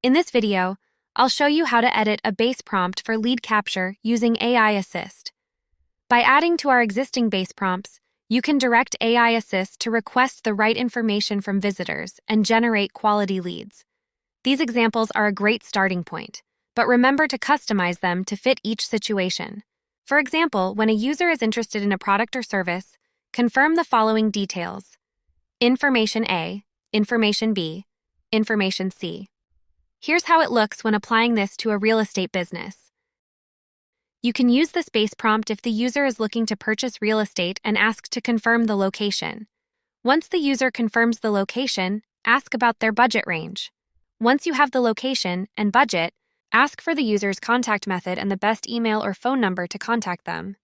In this video, I'll show you how to edit a base prompt for lead capture using AI Assist. By adding to our existing base prompts, you can direct AI Assist to request the right information from visitors and generate quality leads. These examples are a great starting point, but remember to customize them to fit each situation. For example, when a user is interested in a product or service, confirm the following details: Information A, Information B, Information C. Here's how it looks when applying this to a real estate business. You can use this base prompt if the user is looking to purchase real estate and ask to confirm the location. Once the user confirms the location, ask about their budget range. Once you have the location and budget, ask for the user's contact method and the best email or phone number to contact them.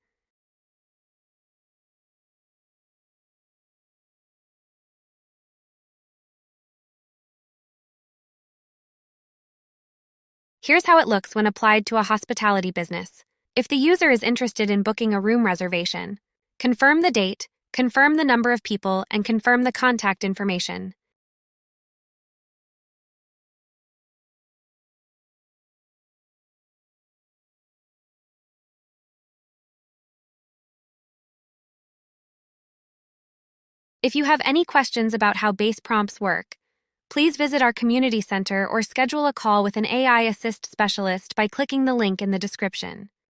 Here's how it looks when applied to a hospitality business. If the user is interested in booking a room reservation, confirm the date, confirm the number of people, and confirm the contact information. If you have any questions about how base prompts work, please visit our community center or schedule a call with an AI Assist specialist by clicking the link in the description.